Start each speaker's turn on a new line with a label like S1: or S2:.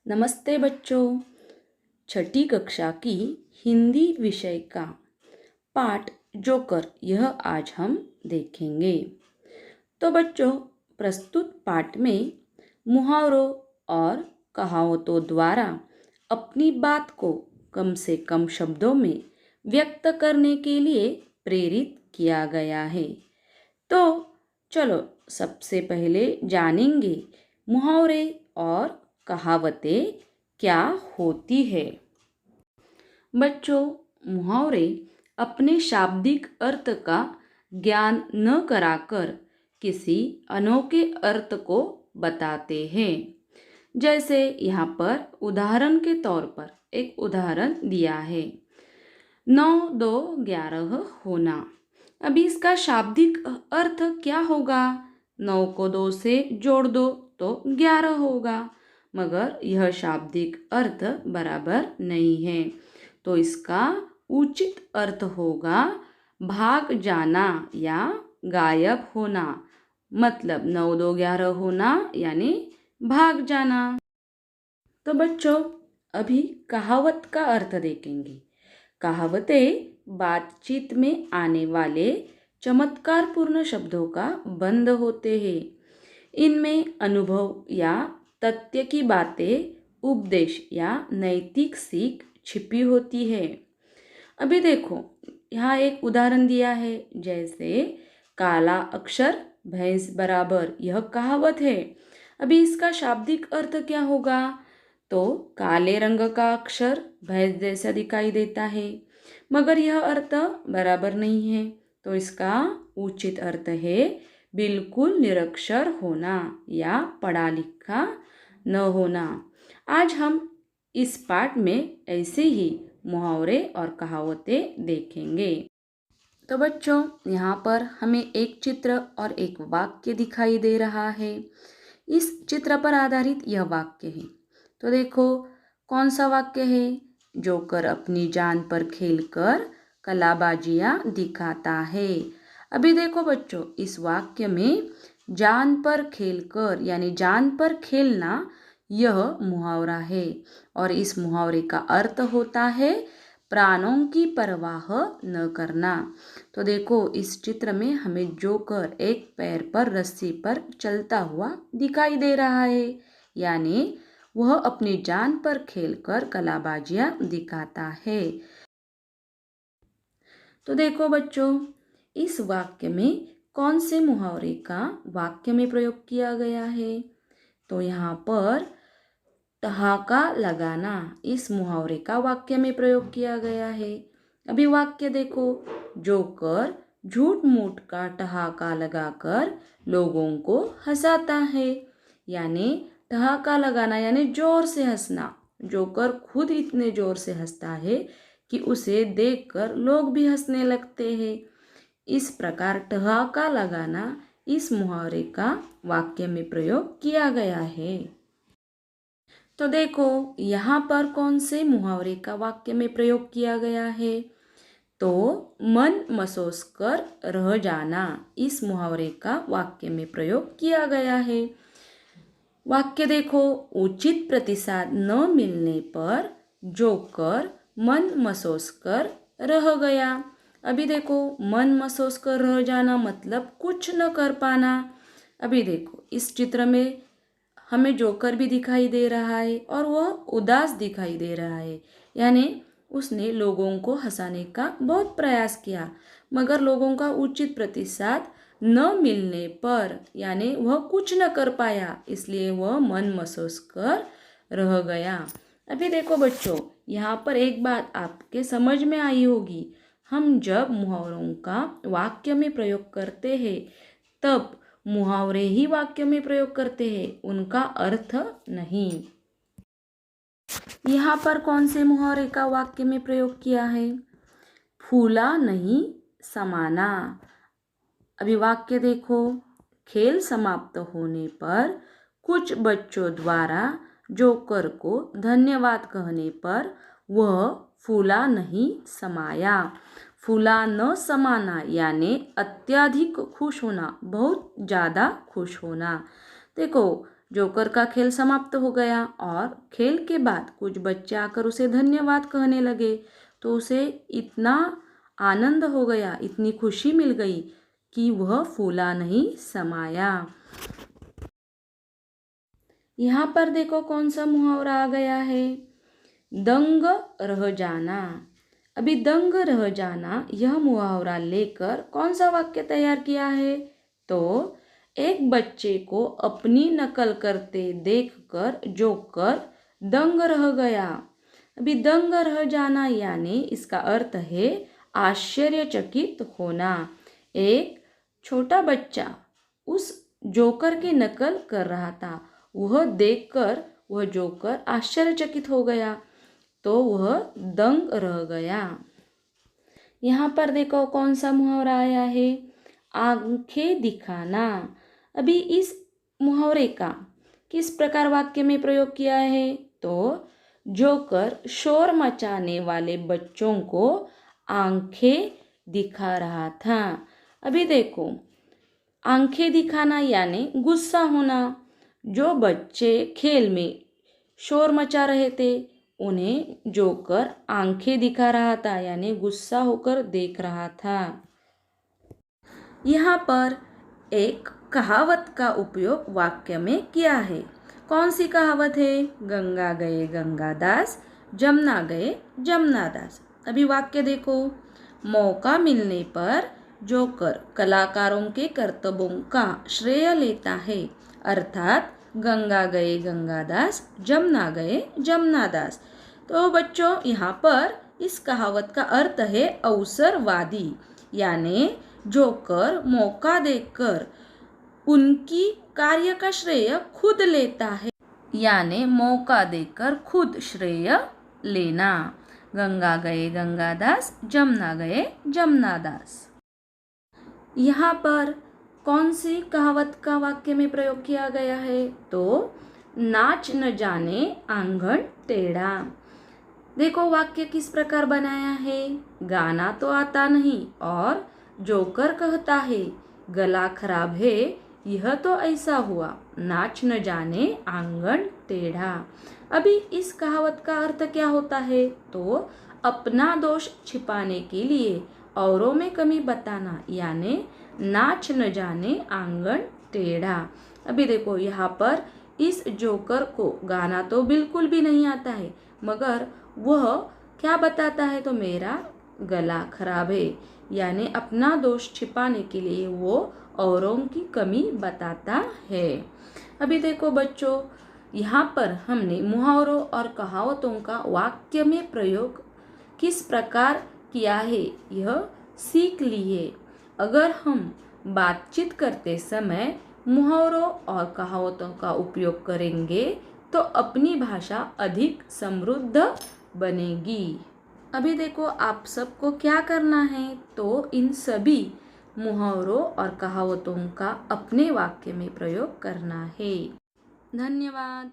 S1: नमस्ते बच्चों। छठी कक्षा की हिंदी विषय का पाठ जोकर यह आज हम देखेंगे। तो बच्चों, प्रस्तुत पाठ में मुहावरों और कहावतों द्वारा अपनी बात को कम से कम शब्दों में व्यक्त करने के लिए प्रेरित किया गया है। तो चलो सबसे पहले जानेंगे मुहावरे और कहावतें क्या होती है। बच्चों, मुहावरे अपने शाब्दिक अर्थ का ज्ञान न कराकर किसी अनोखे अर्थ को बताते हैं। जैसे यहाँ पर उदाहरण के तौर पर एक उदाहरण दिया है, 9 2 11 होना। अभी इसका शाब्दिक अर्थ क्या होगा? 9 को 2 से जोड़ दो तो 11 होगा, मगर यह शाब्दिक अर्थ बराबर नहीं है। तो इसका उचित अर्थ होगा भाग जाना या गायब होना। मतलब 9 2 11 होना यानी भाग जाना। तो बच्चों, अभी कहावत का अर्थ देखेंगे। कहावतें बातचीत में आने वाले चमत्कारपूर्ण शब्दों का बंद होते हैं। इनमें अनुभव या तथ्य की बातें, उपदेश या नैतिक सीख छिपी होती है। अभी देखो, यहाँ एक उदाहरण दिया है, जैसे काला अक्षर भैंस बराबर, यह कहावत है। अभी इसका शाब्दिक अर्थ क्या होगा? तो काले रंग का अक्षर भैंस जैसा दिखाई देता है, मगर यह अर्थ बराबर नहीं है। तो इसका उचित अर्थ है बिल्कुल निरक्षर होना या पढ़ा लिखा न होना। आज हम इस पाठ में ऐसे ही मुहावरे और कहावतें देखेंगे। तो बच्चों, यहाँ पर हमें एक चित्र और एक वाक्य दिखाई दे रहा है। इस चित्र पर आधारित यह वाक्य है। तो देखो कौन सा वाक्य है? जोकर अपनी जान पर खेलकर कलाबाजियाँ दिखाता है। अभी देखो बच्चों, इस वाक्य में जान पर खेलकर यानी जान पर खेलना यह मुहावरा है, और इस मुहावरे का अर्थ होता है प्राणों की परवाह न करना। तो देखो इस चित्र में हमें जोकर एक पैर पर रस्सी पर चलता हुआ दिखाई दे रहा है, यानी वह अपनी जान पर खेलकर कलाबाजियां दिखाता है। तो देखो बच्चों, इस वाक्य में कौन से मुहावरे का वाक्य में प्रयोग किया गया है? तो यहाँ पर ठहाका लगाना इस मुहावरे का वाक्य में प्रयोग किया गया है। अभी वाक्य देखो, जोकर झूठ मूठ का ठहाका लगाकर लोगों को हंसाता है। यानी ठहाका लगाना यानी जोर से हंसना। जोकर खुद इतने जोर से हंसता है कि उसे देखकर लोग भी हंसने लगते हैं। इस प्रकार ठहाका लगाना इस मुहावरे का वाक्य में प्रयोग किया गया है। तो देखो यहाँ पर कौन से मुहावरे का वाक्य में प्रयोग किया गया है? तो मन मसोस कर रह जाना इस मुहावरे का वाक्य में प्रयोग किया गया है। वाक्य देखो, उचित प्रतिसाद न मिलने पर जोकर मन मसोस कर रह गया। अभी देखो, मन मसोस कर रह जाना मतलब कुछ न कर पाना। अभी देखो इस चित्र में हमें जोकर भी दिखाई दे रहा है और वह उदास दिखाई दे रहा है, यानी उसने लोगों को हंसाने का बहुत प्रयास किया, मगर लोगों का उचित प्रतिसाद न मिलने पर यानी वह कुछ न कर पाया, इसलिए वह मन मसोस कर रह गया। अभी देखो बच्चों, यहाँ पर एक बात आपके समझ में आई होगी, हम जब मुहावरों का वाक्य में प्रयोग करते हैं तब मुहावरे ही वाक्य में प्रयोग करते हैं, उनका अर्थ नहीं। यहाँ पर कौन से मुहावरे का वाक्य में प्रयोग किया है? फूला नहीं समाना। अभी वाक्य देखो, खेल समाप्त होने पर कुछ बच्चों द्वारा जोकर को धन्यवाद कहने पर वह फूला नहीं समाया। फूला न समाना यानी अत्यधिक खुश होना, बहुत ज़्यादा खुश होना। देखो जोकर का खेल समाप्त हो गया और खेल के बाद कुछ बच्चे आकर उसे धन्यवाद कहने लगे। तो उसे इतना आनंद हो गया, इतनी खुशी मिल गई कि वह फूला नहीं समाया। यहाँ पर देखो कौन सा मुहावरा आ गया है, दंग रह जाना। अभी दंग रह जाना यह मुहावरा लेकर कौन सा वाक्य तैयार किया है? तो एक बच्चे को अपनी नकल करते देखकर जोकर दंग रह गया। अभी दंग रह जाना यानी इसका अर्थ है आश्चर्यचकित होना। एक छोटा बच्चा उस जोकर की नकल कर रहा था, वह देखकर वह जोकर आश्चर्यचकित हो गया, तो वह दंग रह गया। यहाँ पर देखो कौन सा मुहावरा आया है, आंखें दिखाना। अभी इस मुहावरे का किस प्रकार वाक्य में प्रयोग किया है? तो जोकर शोर मचाने वाले बच्चों को आंखें दिखा रहा था। अभी देखो आंखें दिखाना यानी गुस्सा होना। जो बच्चे खेल में शोर मचा रहे थे उन्हें जोकर आंखें दिखा रहा था यानी गुस्सा होकर देख रहा था। यहाँ पर एक कहावत का उपयोग वाक्य में किया है। कौन सी कहावत है? गंगा गए गंगादास, जमुना गए जमुनादास। अभी वाक्य देखो, मौका मिलने पर जोकर कलाकारों के कर्तव्यों का श्रेय लेता है, अर्थात गंगा गए गंगादास, जमुना गए जमुनादास। तो बच्चों यहाँ पर इस कहावत का अर्थ है अवसरवादी, यानी जोकर मौका देखकर उनकी कार्य का श्रेय खुद लेता है, यानी मौका देकर खुद श्रेय लेना। गंगा गए गंगादास, जमुना गए जमुनादास। यहाँ पर कौन सी कहावत का वाक्य में प्रयोग किया गया है? तो नाच न जाने आंगन टेढ़ा। देखो वाक्य किस प्रकार बनाया है, गाना तो आता नहीं और जोकर कहता है गला खराब है, यह तो ऐसा हुआ, नाच न जाने आंगन टेढ़ा। अभी इस कहावत का अर्थ क्या होता है? तो अपना दोष छिपाने के लिए औरों में कमी बताना, यानी नाच न जाने आंगन टेढ़ा। अभी देखो यहाँ पर इस जोकर को गाना तो बिल्कुल भी नहीं आता है, मगर वह क्या बताता है? तो मेरा गला खराब है, यानी अपना दोष छिपाने के लिए वो औरों की कमी बताता है। अभी देखो बच्चों, यहाँ पर हमने मुहावरों और कहावतों का वाक्य में प्रयोग किस प्रकार किया है यह सीख लिए। अगर हम बातचीत करते समय मुहावरों और कहावतों का उपयोग करेंगे तो अपनी भाषा अधिक समृद्ध बनेगी। अभी देखो आप सबको क्या करना है, तो इन सभी मुहावरों और कहावतों का अपने वाक्य में प्रयोग करना है। धन्यवाद।